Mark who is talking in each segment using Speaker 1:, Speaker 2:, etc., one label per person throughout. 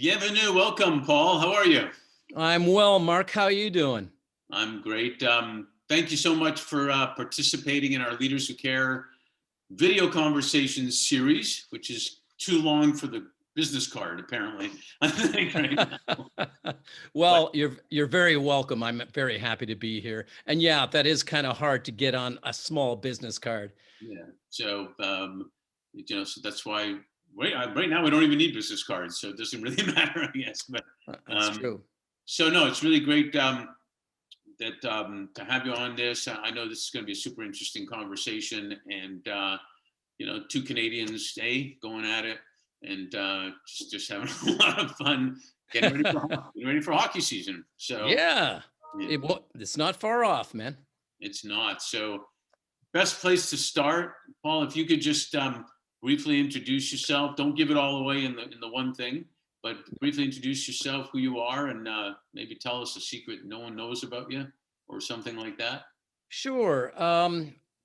Speaker 1: Bienvenue, welcome, Paul. How are you?
Speaker 2: I'm well, Mark. How are you doing?
Speaker 1: I'm great. Thank you so much for participating in our Leaders Who Care video conversations series, which is too long for the business card, apparently. I think right now. But
Speaker 2: Well, you're very welcome. I'm very happy to be here. And yeah, that is kind of hard to get on a small business card.
Speaker 1: yeah, so so that's why right now we don't even need business cards, so it doesn't really matter, I guess. But
Speaker 2: That's
Speaker 1: um,
Speaker 2: true.
Speaker 1: so no, it's really great. That to have you on this. I know this is going to be a super interesting conversation, and two Canadians, going at it, and just having a lot of fun, getting ready for hockey season. So
Speaker 2: Yeah,
Speaker 1: yeah,
Speaker 2: it's not far off, man.
Speaker 1: it's not. So best place to start, Paul, if you could just briefly introduce yourself. Don't give it all away in the one thing, but briefly introduce yourself, who you are, and maybe tell us a secret no one knows about you, or something like that.
Speaker 2: Sure.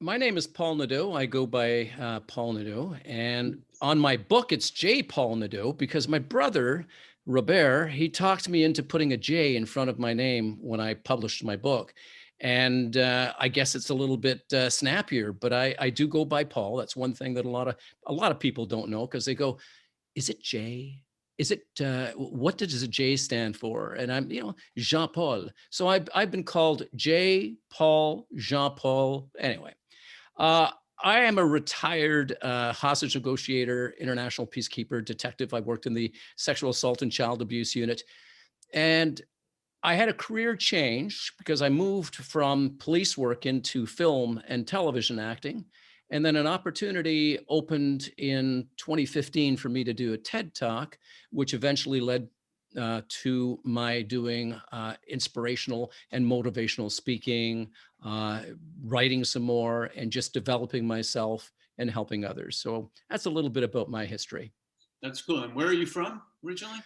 Speaker 2: My name is Paul Nadeau. I go by Paul Nadeau. And on my book, it's J. Paul Nadeau because my brother, Robert, he talked me into putting a J in front of my name when I published my book. And I guess it's a little bit snappier, but I do go by Paul. That's one thing that a lot of people don't know because they go, is it J? Is it what does a J stand for? And I'm, Jean Paul. So I've been called J. Paul, Jean Paul. Anyway, uh, I am a retired hostage negotiator, international peacekeeper, detective. I worked in the sexual assault and child abuse unit, and I had a career change because I moved from police work into film and television acting. And then an opportunity opened in 2015 for me to do a TED Talk, which eventually led to my doing inspirational and motivational speaking, uh, writing some more, and just developing myself and helping others. So that's a little bit about my history.
Speaker 1: That's cool. And where are you from originally?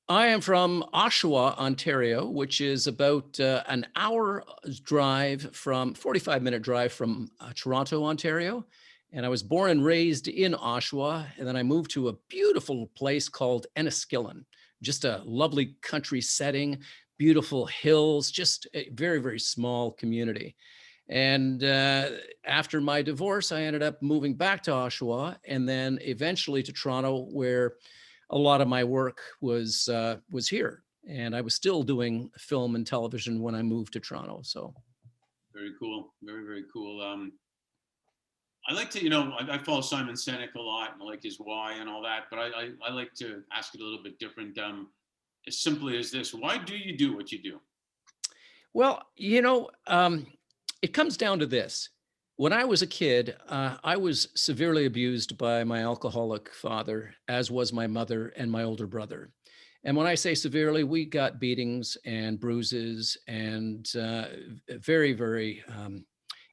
Speaker 2: I am from Oshawa, Ontario, which is about an hour drive from 45-minute drive from Toronto, Ontario. And I was born and raised in Oshawa. And then I moved to a beautiful place called Enniskillen, just a lovely country setting, beautiful hills, just a very, very small community. And after my divorce, I ended up moving back to Oshawa and then eventually to Toronto, where a lot of my work was here, and I was still doing film and television when I moved to Toronto. So
Speaker 1: Very cool. Very, very cool. I like to, I follow Simon Sinek a lot, and I like his why and all that, but I like to ask it a little bit different. As simply as this: why do you do what you do?
Speaker 2: well, it comes down to this. When I was a kid, I was severely abused by my alcoholic father, as was my mother and my older brother. And when I say severely, we got beatings and bruises and very, very,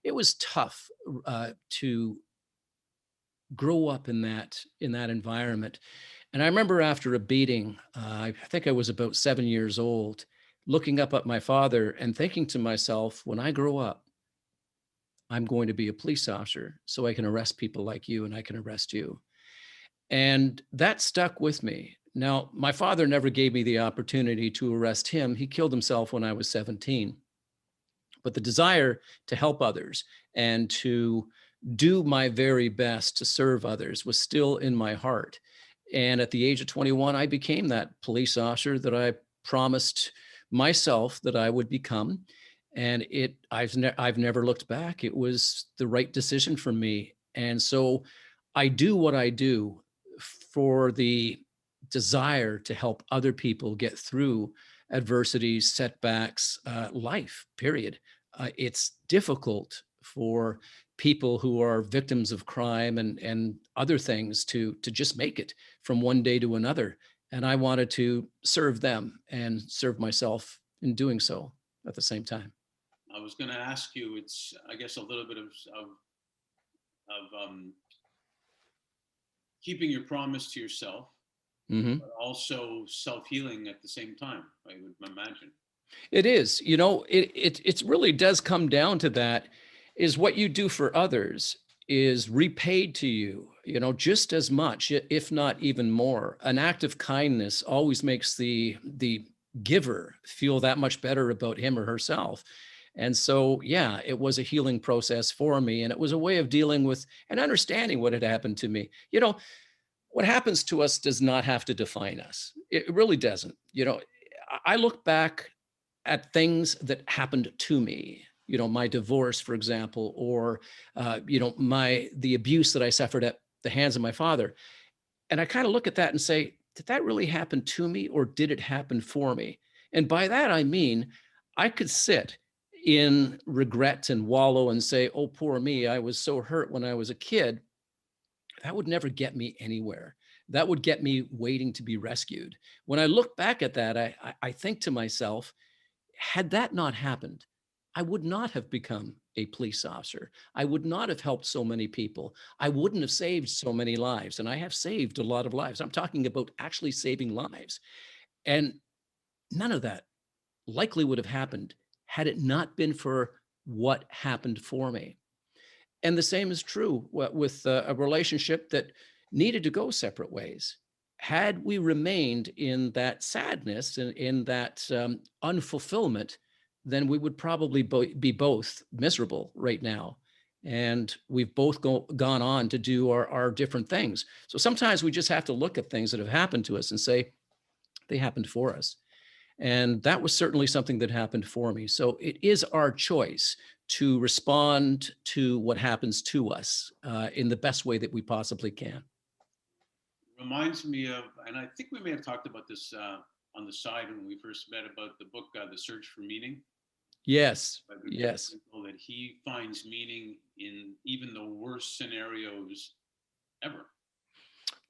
Speaker 2: it was tough to grow up in that environment. And I remember after a beating, I think I was about 7 years old, looking up at my father and thinking to myself, when I grow up, I'm going to be a police officer so I can arrest people like you and I can arrest you. And that stuck with me. Now, my father never gave me the opportunity to arrest him. He killed himself when I was 17. But the desire to help others and to do my very best to serve others was still in my heart. And at the age of 21, I became that police officer that I promised myself that I would become. And I've never looked back. It was the right decision for me. And so I do what I do for the desire to help other people get through adversities, setbacks, life, period. It's difficult for people who are victims of crime and other things to just make it from one day to another. And I wanted to serve them and serve myself in doing so at the same time.
Speaker 1: I was going to ask you. It's, I guess, a little bit of keeping your promise to yourself,
Speaker 2: Mhm.
Speaker 1: but also self healing at the same time. I would imagine.
Speaker 2: It is, it really does come down to that is what you do for others is repaid to you, just as much, if not even more. An act of kindness always makes the giver feel that much better about him or herself. And so, yeah, it was a healing process for me, and it was a way of dealing with and understanding what had happened to me. What happens to us does not have to define us. It really doesn't. I look back at things that happened to me, my divorce, for example, or the abuse that I suffered at the hands of my father. And I kind of look at that and say, did that really happen to me, or did it happen for me? And by that I mean I could sit in regret and wallow and say, oh, poor me, I was so hurt when I was a kid. That would never get me anywhere. That would get me waiting to be rescued. When I look back at that, I think to myself, had that not happened, I would not have become a police officer. I would not have helped so many people. I wouldn't have saved so many lives. And I have saved a lot of lives. I'm talking about actually saving lives. And none of that likely would have happened had it not been for what happened for me. And the same is true with a relationship that needed to go separate ways. Had we remained in that sadness and in that unfulfillment, then we would probably be both miserable right now. And we've both gone on to do our different things. So sometimes we just have to look at things that have happened to us and say, they happened for us. And that was certainly something that happened for me. So it is our choice to respond to what happens to us in the best way that we possibly can.
Speaker 1: Reminds me of, and I think we may have talked about this on the side when we first met, about the book The Search for Meaning
Speaker 2: Yes,
Speaker 1: by Viktor
Speaker 2: yes,
Speaker 1: Frankl, that he finds meaning in even the worst scenarios ever.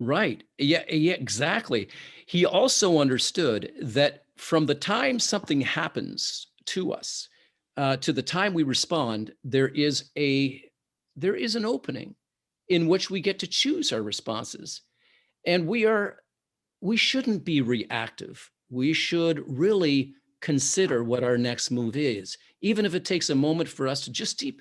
Speaker 2: right. Yeah, yeah, exactly. He also understood that from the time something happens to us to the time we respond, there is an opening in which we get to choose our responses. And we shouldn't be reactive. We should really consider what our next move is, even if it takes a moment for us to just deep,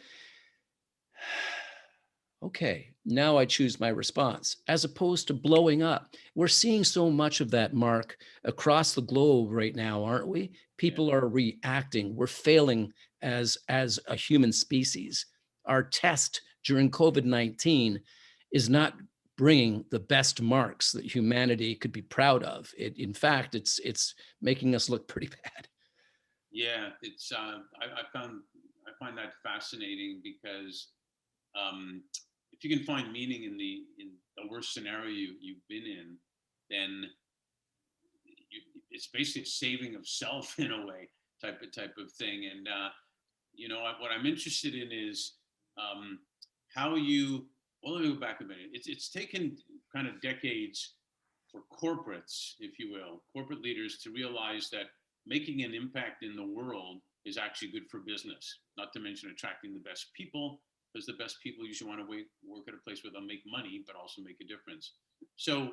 Speaker 2: okay, now I choose my response, as opposed to blowing up. We're seeing so much of that, Mark, across the globe right now, aren't we?
Speaker 1: Yeah.
Speaker 2: People are reacting. We're failing as a human species. Our test during COVID-19 is not bringing the best marks that humanity could be proud of. In fact, it's making us look pretty bad.
Speaker 1: Yeah, it's I find that fascinating because if you can find meaning in the worst scenario you've been in, then it's basically a saving of self in a way, type of thing. And what I'm interested in is how you. Well, let me go back a minute. It's taken kind of decades for corporates, if you will, corporate leaders to realize that making an impact in the world is actually good for business. Not to mention attracting the best people, because the best people usually want to work at a place where they'll make money, but also make a difference. So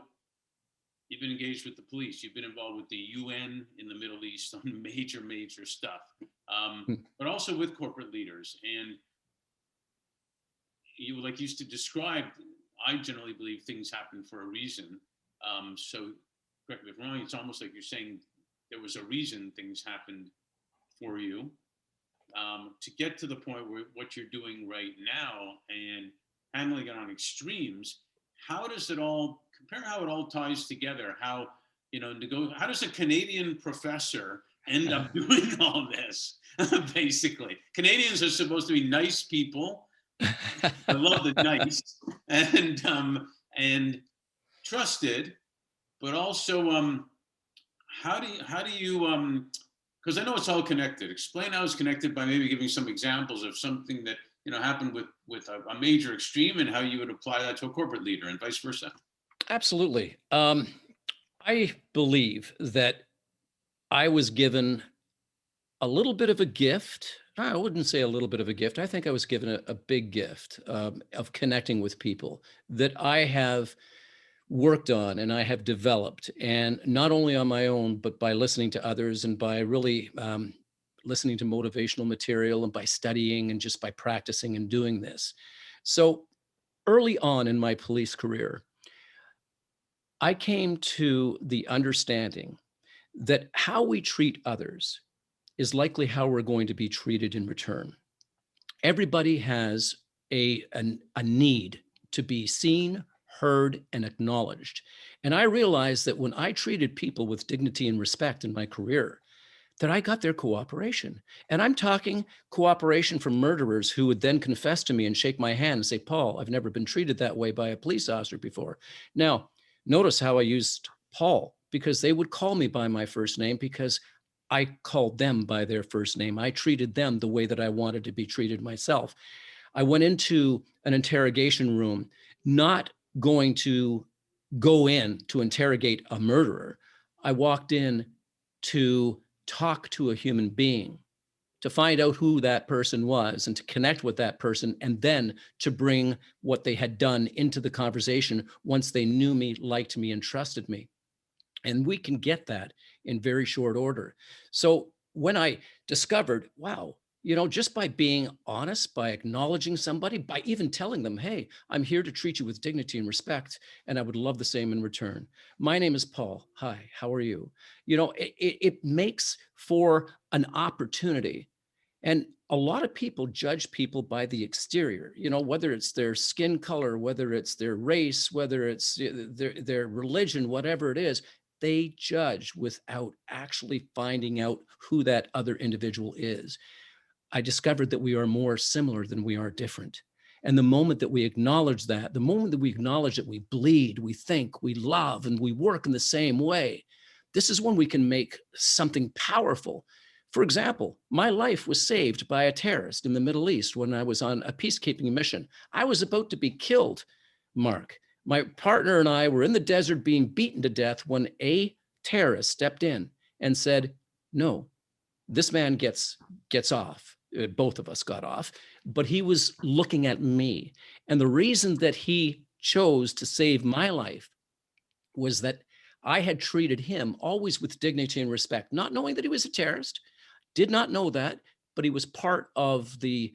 Speaker 1: you've been engaged with the police. You've been involved with the UN in the Middle East on major stuff, but also with corporate leaders. And you, like, used to describe, I generally believe things happen for a reason. So correct me if I'm wrong, it's almost like you're saying there was a reason things happened for you to get to the point where what you're doing right now and handling it on extremes. How does it all compare? How it all ties together? How how does a Canadian professor end up doing all this? Basically, Canadians are supposed to be nice people. I love the nice and trusted, but also how do you because I know it's all connected. Explain how it's connected by maybe giving some examples of something that happened with a major extreme and how you would apply that to a corporate leader and vice versa.
Speaker 2: Absolutely. I believe that I was given a little bit of a gift. I wouldn't say a little bit of a gift. I think I was given a big gift of connecting with people that I have worked on and I have developed, and not only on my own, but by listening to others and by really listening to motivational material and by studying and just by practicing and doing this. So early on in my police career, I came to the understanding that how we treat others is likely how we're going to be treated in return. Everybody has a need to be seen, heard, and acknowledged. And I realized that when I treated people with dignity and respect in my career, that I got their cooperation. And I'm talking cooperation from murderers who would then confess to me and shake my hand and say, Paul, I've never been treated that way by a police officer before. Now, notice how I used Paul, because they would call me by my first name because I called them by their first name. I treated them the way that I wanted to be treated myself. I went into an interrogation room, not going to go in to interrogate a murderer. I walked in to talk to a human being, to find out who that person was and to connect with that person, and then to bring what they had done into the conversation once they knew me, liked me, and trusted me. And we can get that in very short order. So when I discovered, wow, just by being honest, by acknowledging somebody, by even telling them, hey, I'm here to treat you with dignity and respect, and I would love the same in return. My name is Paul. Hi, how are you? It makes for an opportunity. And a lot of people judge people by the exterior, whether it's their skin color, whether it's their race, whether it's their religion, whatever it is, they judge without actually finding out who that other individual is. I discovered that we are more similar than we are different. And the moment that we acknowledge that, the moment that we acknowledge that we bleed, we think, we love, and we work in the same way, this is when we can make something powerful. For example, my life was saved by a terrorist in the Middle East when I was on a peacekeeping mission. I was about to be killed, Mark. My partner and I were in the desert being beaten to death when a terrorist stepped in and said, no, this man gets off. Both of us got off, but he was looking at me. And the reason that he chose to save my life was that I had treated him always with dignity and respect, not knowing that he was a terrorist, did not know that, but he was part of the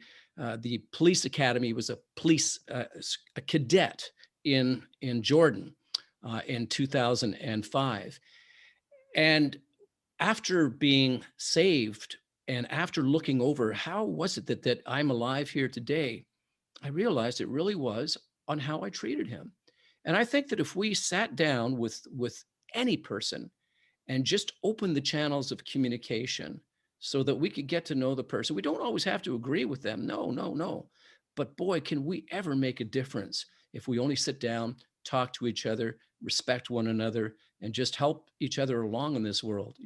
Speaker 2: police academy. He was a police a cadet in Jordan in 2005. And after being saved and after looking over how was it that I'm alive here today, I realized it really was on how I treated him. And I think that if we sat down with any person and just opened the channels of communication so that we could get to know the person, we don't always have to agree with them. No, no, no. But boy, can we ever make a difference if we only sit down, talk to each other, respect one another, and just help each other along in this world.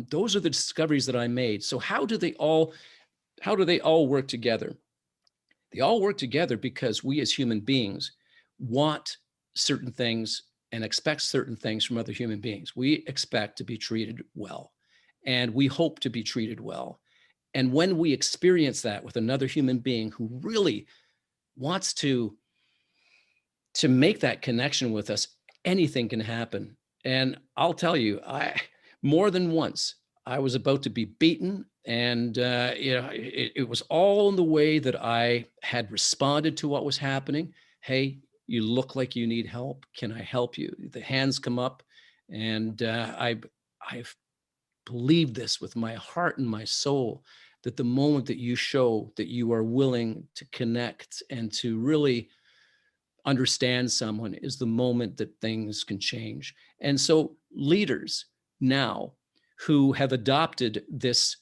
Speaker 2: Those are the discoveries that I made. So how do they all work together? They all work together because we as human beings want certain things and expect certain things from other human beings. We expect to be treated well, and we hope to be treated well. And when we experience that with another human being who really wants to make that connection with us, anything can happen. And I'll tell you, I more than once I was about to be beaten, and it was all in the way that I had responded to what was happening. Hey, you look like you need help. Can I help you? The hands come up, and I've believed this with my heart and my soul, that the moment that you show that you are willing to connect and to really understand someone is the moment that things can change. And so leaders now who have adopted this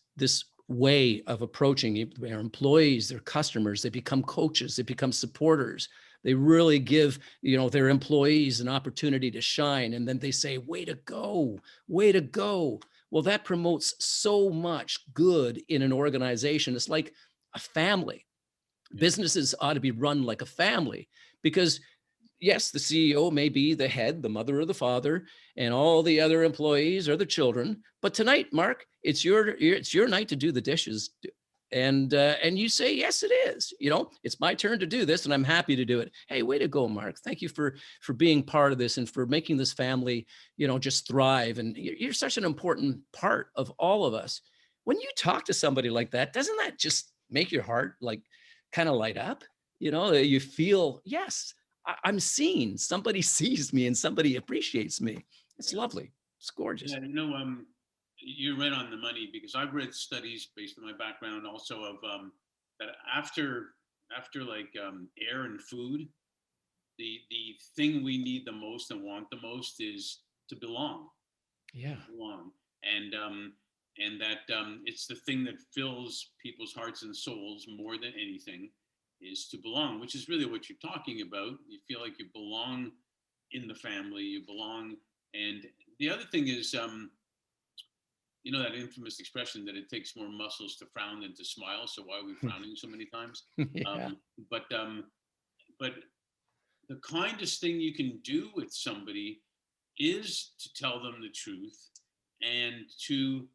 Speaker 2: way of approaching their employees, their customers, they become coaches, they become supporters. They really give, their employees an opportunity to shine. And then they say, way to go, way to go. Well, that promotes so much good in an organization. It's like a family. Businesses ought to be run like a family, because yes, the CEO may be the head, the mother or the father, and all the other employees are the children. But tonight, Mark, it's your night to do the dishes, and you say, yes, it is. It's my turn to do this, and I'm happy to do it. Hey, way to go, Mark! Thank you for being part of this and for making this family, just thrive. And you're such an important part of all of us. When you talk to somebody like that, doesn't that just make your heart like kind of light up? You feel, yes, I'm seen. Somebody sees me and somebody appreciates me. It's
Speaker 1: Yeah.
Speaker 2: lovely. It's gorgeous.
Speaker 1: Yeah, you're right on the money, because I've read studies based on my background also of that after like air and food, the thing we need the most and want the most is to belong,
Speaker 2: Yeah.
Speaker 1: to belong, and that it's the thing that fills people's hearts and souls more than anything, is to belong, which is really what you're talking about. You feel like you belong in the family, you belong. And the other thing is, that infamous expression that it takes more muscles to frown than to smile. So why are we frowning so many times?
Speaker 2: Yeah.
Speaker 1: Um, but but the kindest thing you can do with somebody is to tell them the truth, and to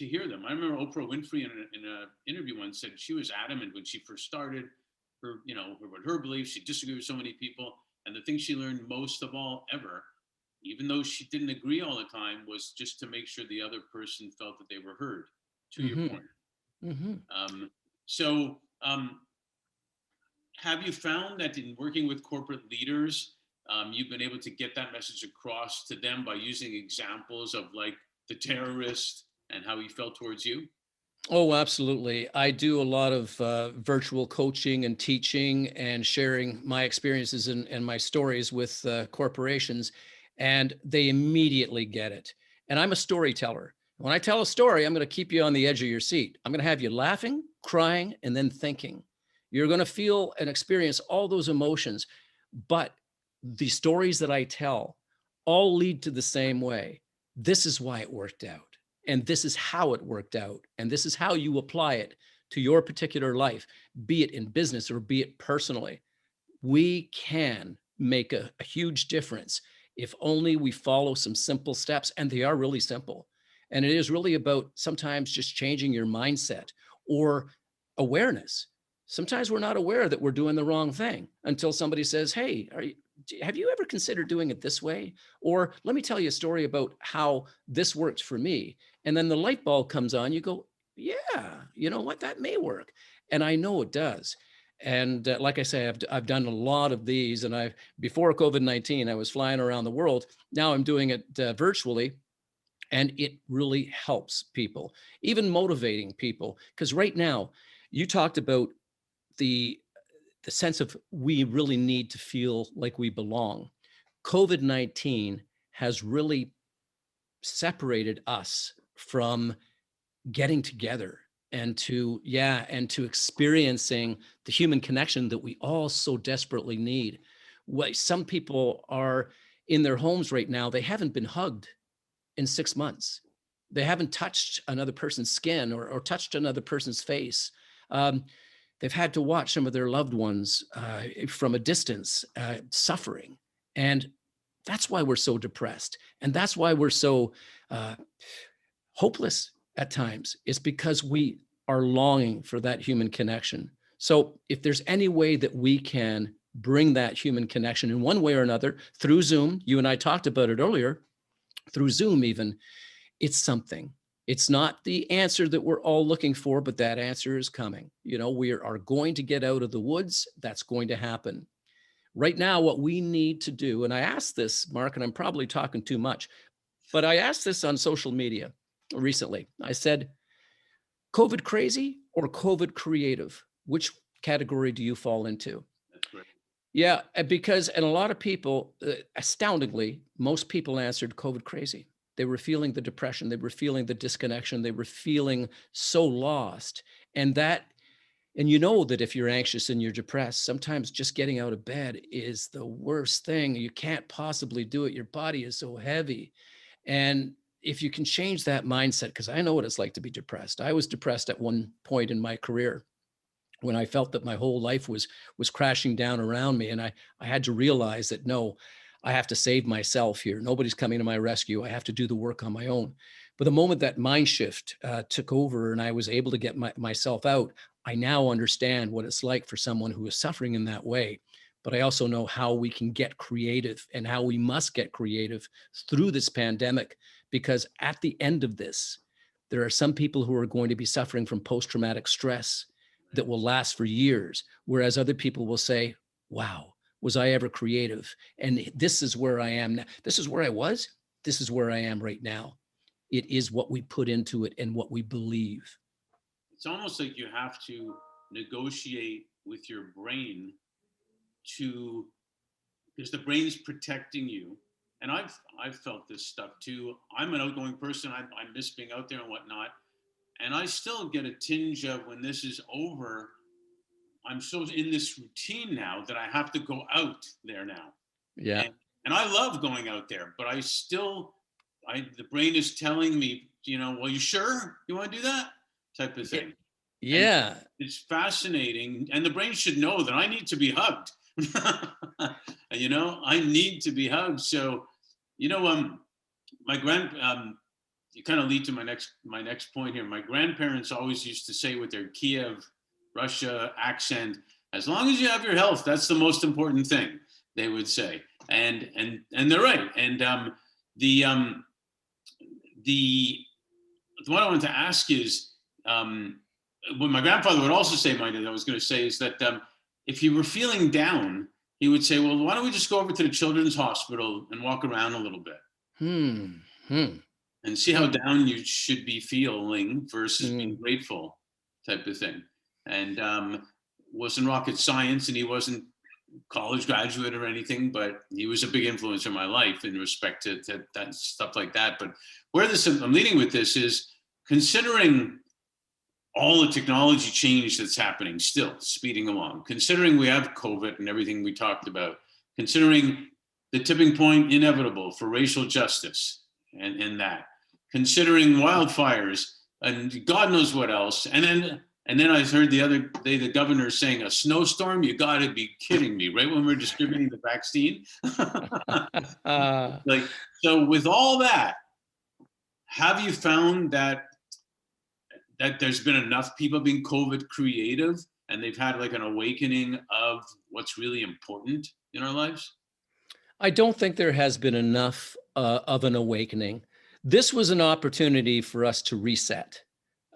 Speaker 1: hear them. I remember Oprah Winfrey in a interview once said she was adamant when she first started about her beliefs. She disagreed with so many people, and the thing she learned most of all ever, even though she didn't agree all the time, was just to make sure the other person felt that they were heard. To your
Speaker 2: Hmm.
Speaker 1: point.
Speaker 2: Hmm.
Speaker 1: So, have you found that in working with corporate leaders, you've been able to get that message across to them by using examples of like the terrorist and how he felt towards you?
Speaker 2: Oh, absolutely. I do a lot of virtual coaching and teaching and sharing my experiences and my stories with corporations, and they immediately get it. And I'm a storyteller. When I tell a story, I'm going to keep you on the edge of your seat. I'm going to have you laughing, crying, and then thinking. You're going to feel and experience all those emotions. But the stories that I tell all lead to the same way. This is why it worked out. And this is how it worked out. And this is how you apply it to your particular life, be it in business or be it personally. We can make a huge difference if only we follow some simple steps. And they are really simple. And it is really about sometimes just changing your mindset or awareness. Sometimes we're not aware that we're doing the wrong thing until somebody says, hey, have you ever considered doing it this way? Or let me tell you a story about how this worked for me. And then the light bulb comes on, you go, yeah, you know what, that may work. And I know it does. And like I say, I've done a lot of these. And before COVID-19, I was flying around the world. Now I'm doing it virtually. And it really helps people, even motivating people. Because right now, you talked about the the sense of we really need to feel like we belong. COVID-19 has really separated us from getting together and to experiencing the human connection that we all so desperately need. What some people are in their homes right now, they haven't been hugged in 6 months. They haven't touched another person's skin or touched another person's face. Um, they've had to watch some of their loved ones from a distance suffering. And that's why we're so depressed. And that's why we're so uh, hopeless at times, is because we are longing for that human connection. So if there's any way that we can bring that human connection in one way or another through Zoom, you and I talked about it earlier, through Zoom even, it's something. It's not the answer that we're all looking for, but that answer is coming. We are going to get out of the woods. That's going to happen. Right now, what we need to do, and I asked this, Mark, and I'm probably talking too much, but I asked this on social media recently. I said, COVID crazy or COVID creative? Which category do you fall into?
Speaker 1: That's great.
Speaker 2: Yeah, and a lot of people, astoundingly, most people answered COVID crazy. They were feeling the depression, they were feeling the disconnection, they were feeling so lost. And you know that if you're anxious and you're depressed, sometimes just getting out of bed is the worst thing. You can't possibly do it. Your body is so heavy. And if you can change that mindset, because I know what it's like to be depressed. I was depressed at one point in my career when I felt that my whole life was crashing down around me. And I had to realize that no, I have to save myself here. Nobody's coming to my rescue. I have to do the work on my own. But the moment that mind shift took over and I was able to get myself out, I now understand what it's like for someone who is suffering in that way. But I also know how we can get creative and how we must get creative through this pandemic, because at the end of this, there are some people who are going to be suffering from post-traumatic stress, that will last for years, whereas other people will say, wow, was I ever creative? And this is where I am now. This is where I was. This is where I am right now. It is what we put into it and what we believe.
Speaker 1: It's almost like you have to negotiate with your brain to, because the brain's protecting you. And I've felt this stuff too. I'm an outgoing person. I miss being out there and whatnot. And I still get a tinge of, when this is over, I'm so in this routine now that I have to go out there now.
Speaker 2: Yeah.
Speaker 1: And I love going out there, but I still, the brain is telling me, well, you sure you want to do that type of thing?
Speaker 2: Yeah.
Speaker 1: And it's fascinating. And the brain should know that I need to be hugged. I need to be hugged. So, my you kind of lead to my next point here. My grandparents always used to say, with their Kiev, Russia accent, as long as you have your health, that's the most important thing, they would say. And they're right. And the what I wanted to ask is, what my grandfather would also say, I was going to say, is that if you were feeling down, he would say, well, why don't we just go over to the children's hospital and walk around a little bit and see how down you should be feeling versus being grateful, type of thing. And wasn't rocket science, and he wasn't college graduate or anything, but he was a big influence in my life in respect to that stuff like that. But where I'm leading with this is, considering all the technology change that's happening, still speeding along, considering we have COVID and everything we talked about, considering the tipping point inevitable for racial justice and that, considering wildfires and God knows what else. And then I heard the other day the governor saying a snowstorm. You got to be kidding me! Right when we're distributing the vaccine. So with all that, have you found that there's been enough people being COVID creative, and they've had like an awakening of what's really important in our lives?
Speaker 2: I don't think there has been enough of an awakening. This was an opportunity for us to reset.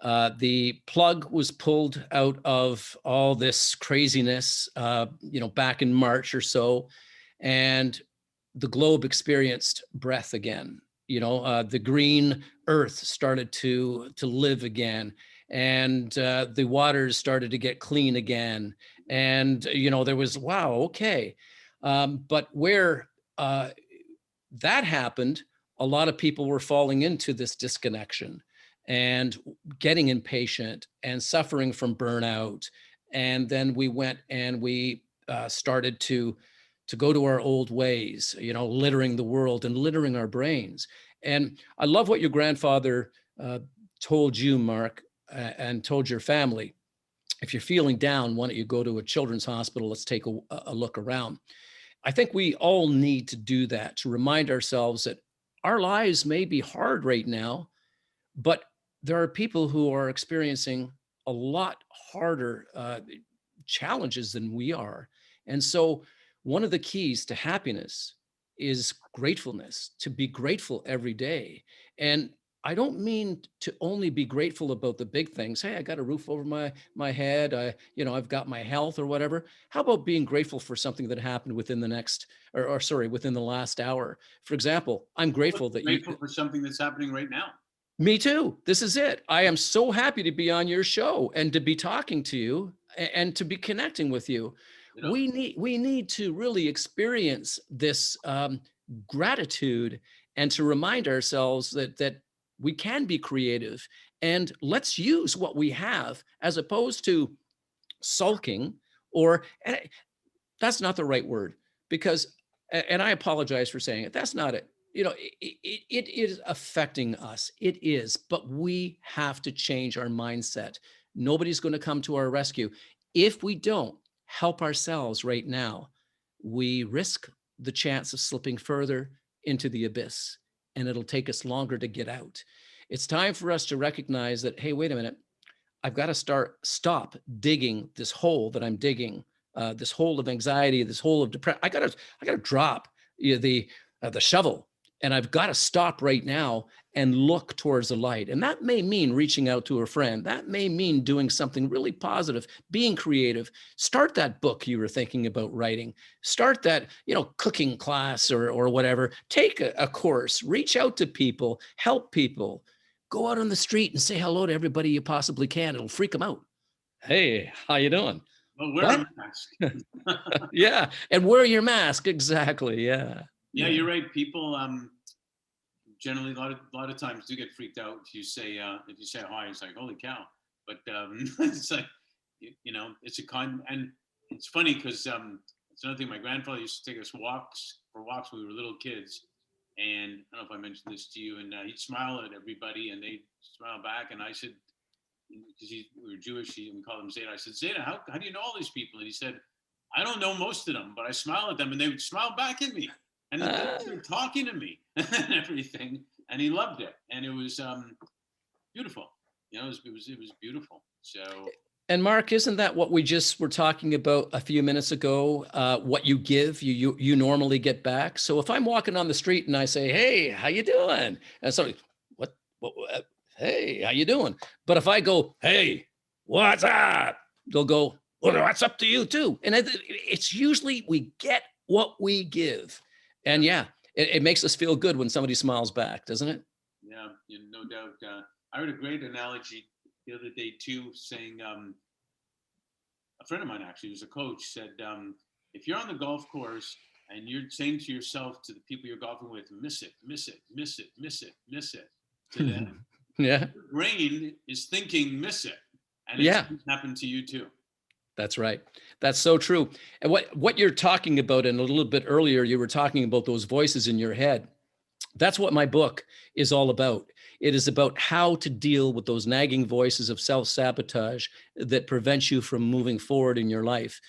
Speaker 2: The plug was pulled out of all this craziness, back in March or so, and the globe experienced breath again. The green earth started to live again, and the waters started to get clean again. And there was, wow, okay. But where that happened, a lot of people were falling into this disconnection and getting impatient and suffering from burnout. And then we went and we started to go to our old ways, littering the world and littering our brains. And I love what your grandfather told you, Mark, and told your family. If you're feeling down, why don't you go to a children's hospital? Let's take a look around. I think we all need to do that, to remind ourselves that our lives may be hard right now, but there are people who are experiencing a lot harder challenges than we are. And so one of the keys to happiness is gratefulness, to be grateful every day. And I don't mean to only be grateful about the big things. Hey, I got a roof over my head. I've got my health or whatever. How about being grateful for something that happened within the within the last hour? For example, I'm grateful that
Speaker 1: grateful for something that's happening right now.
Speaker 2: Me too. This is it. I am so happy to be on your show and to be talking to you and to be connecting with you. We need to really experience this gratitude, and to remind ourselves that we can be creative, and let's use what we have, as opposed to sulking, and that's not the right word, because, and I apologize for saying it, that's not it. It is affecting us. It is, but we have to change our mindset. Nobody's going to come to our rescue. If we don't help ourselves right now, we risk the chance of slipping further into the abyss, and it'll take us longer to get out. It's time for us to recognize that, hey, wait a minute, I've got to stop digging this hole that I'm digging, this hole of anxiety, this hole of depression. I got to drop the shovel And I've got to stop right now and look towards the light. And that may mean reaching out to a friend. That may mean doing something really positive, being creative. Start that book you were thinking about writing. Start that, cooking class or whatever. Take a course, reach out to people, help people. Go out on the street and say hello to everybody you possibly can. It'll freak them out. Hey, how you doing?
Speaker 1: Well, wear
Speaker 2: What?
Speaker 1: a mask.
Speaker 2: Yeah. And wear your mask. Exactly. Yeah.
Speaker 1: Yeah,
Speaker 2: Yeah.
Speaker 1: you're right. People generally a lot of times do get freaked out if you say hi. It's like holy cow, but it's like it's a and it's funny because it's another thing. My grandfather used to take us walks when we were little kids, and I don't know if I mentioned this to you. And he'd smile at everybody, and they'd smile back. And I said, because we were Jewish, and we called him Zeta. I said, Zeta, how do you know all these people? And he said, I don't know most of them, but I smile at them, and they would smile back at me. And they started talking to me and everything, and he loved it, and it was beautiful. It was beautiful. So.
Speaker 2: And Mark, isn't that what we just were talking about a few minutes ago? What you give, you normally get back. So if I'm walking on the street and I say, "Hey, how you doing?" and somebody, what, hey, how you doing? But if I go, "Hey, what's up?" they'll go, "Well, what's up to you too?" And it's usually we get what we give, and yeah, it makes us feel good when somebody smiles back, doesn't it?
Speaker 1: Yeah, no doubt. I heard a great analogy the other day too, saying a friend of mine actually, who's a coach, said if you're on the golf course and you're saying to yourself, to the people you're golfing with, miss it, miss it, miss it, miss it, miss it, to them,
Speaker 2: Yeah,
Speaker 1: your brain is thinking miss it, and it's
Speaker 2: yeah.
Speaker 1: happened to you too.
Speaker 2: That's right. That's so true. And what you're talking about, and a little bit earlier, you were talking about those voices in your head. That's what my book is all about. It is about how to deal with those nagging voices of self-sabotage that prevent you from moving forward in your life.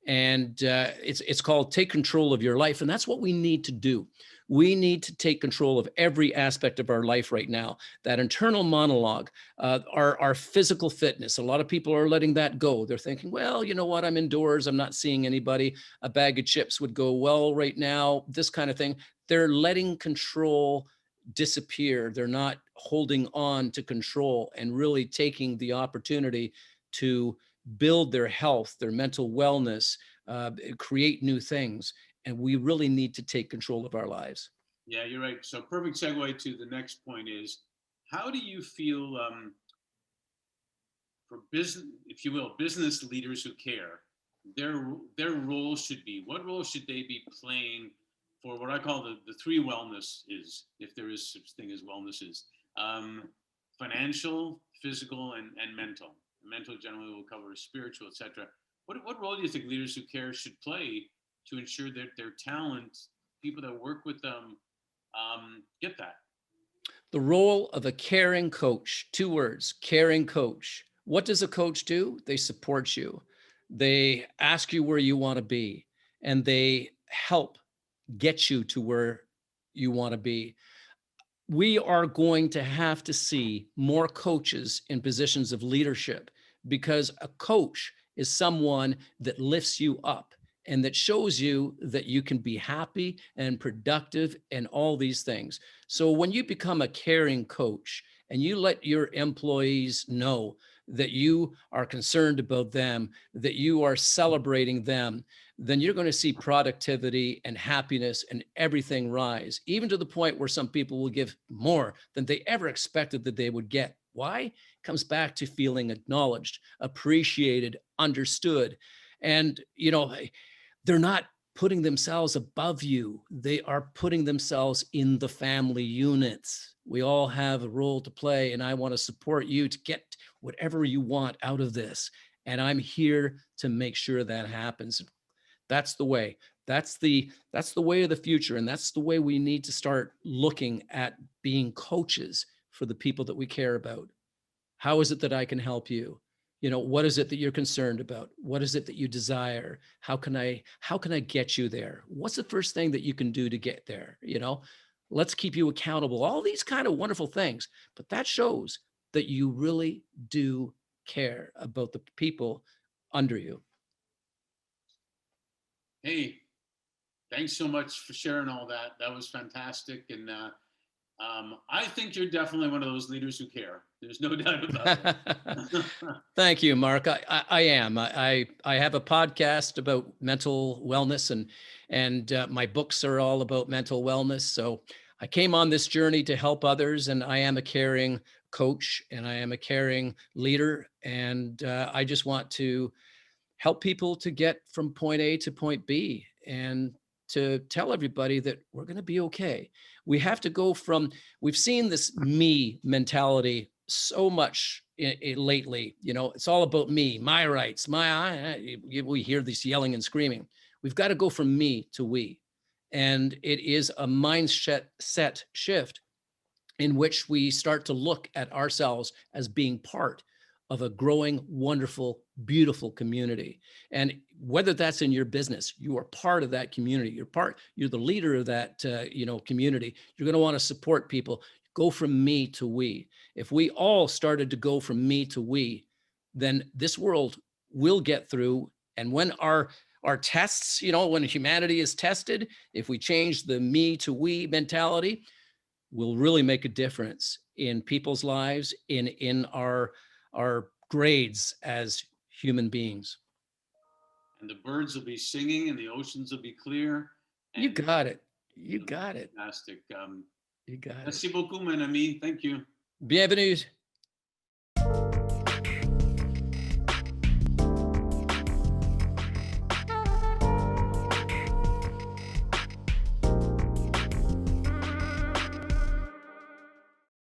Speaker 2: And it's called Take Control of Your Life. And that's what we need to do. We need to take control of every aspect of our life right now. That internal monologue, our physical fitness. A lot of people are letting that go. They're thinking, well, you know what? I'm indoors. I'm not seeing anybody. A bag of chips would go well right now. This kind of thing. They're letting control disappear. They're not holding on to control and really taking the opportunity to build their health, their mental wellness, create new things. And we really need to take control of our lives.
Speaker 1: Yeah, you're right. So perfect segue to the next point is, how do you feel for business, if you will, business leaders who care, their role should be, what role should they be playing for what I call the three wellness is, if there is such thing as wellness is, um, financial, physical, and mental. Mental generally will cover spiritual, etc. What role do you think leaders who care should play to ensure that their talent, people that work with them, get that?
Speaker 2: The role of a caring coach, two words, caring coach. What does a coach do? They support you. They ask you where you want to be, and they help get you to where you want to be. We are going to have to see more coaches in positions of leadership, because a coach is someone that lifts you up and that shows you that you can be happy and productive and all these things. So when you become a caring coach and you let your employees know that you are concerned about them, that you are celebrating them, then you're going to see productivity and happiness and everything rise, even to the point where some people will give more than they ever expected that they would get. Why? It comes back to feeling acknowledged, appreciated, understood. And, they're not putting themselves above you. They are putting themselves in the family units. We all have a role to play, and I want to support you to get whatever you want out of this. And I'm here to make sure that happens. That's the way. That's the way of the future, and that's the way we need to start looking at being coaches for the people that we care about. How is it that I can help you? What is it that you're concerned about? What is it that you desire? How can I get you there? What's the first thing that you can do to get there? Let's keep you accountable. All these kind of wonderful things, but that shows that you really do care about the people under you.
Speaker 1: Hey, Thanks so much for sharing all that. That was fantastic. And I think you're definitely one of those leaders who care. There's no doubt about it.
Speaker 2: Thank you, Mark. I am. I have a podcast about mental wellness, and my books are all about mental wellness. So I came on this journey to help others, and I am a caring coach, and I am a caring leader, and I just want to help people to get from point A to point B, and to tell everybody that we're going to be okay. We have to go from, we've seen this me mentality so much lately. You know, it's all about me, my rights, we hear this yelling and screaming. We've got to go from me to we. And it is a mindset set shift in which we start to look at ourselves as being part of a growing, wonderful, beautiful community. And whether that's in your business, you are part of that community. You're the leader of that, community. You're going to want to support people. Go from me to we. If we all started to go from me to we, then this world will get through. And when our tests, when humanity is tested, if we change the me to we mentality, will really make a difference in people's lives, in our grades as human beings.
Speaker 1: And the birds will be singing and the oceans will be clear.
Speaker 2: You
Speaker 1: And
Speaker 2: got it. You got it.
Speaker 1: fantastic.
Speaker 2: You got it.
Speaker 1: Merci beaucoup, mon ami. Thank you.
Speaker 2: Bienvenue.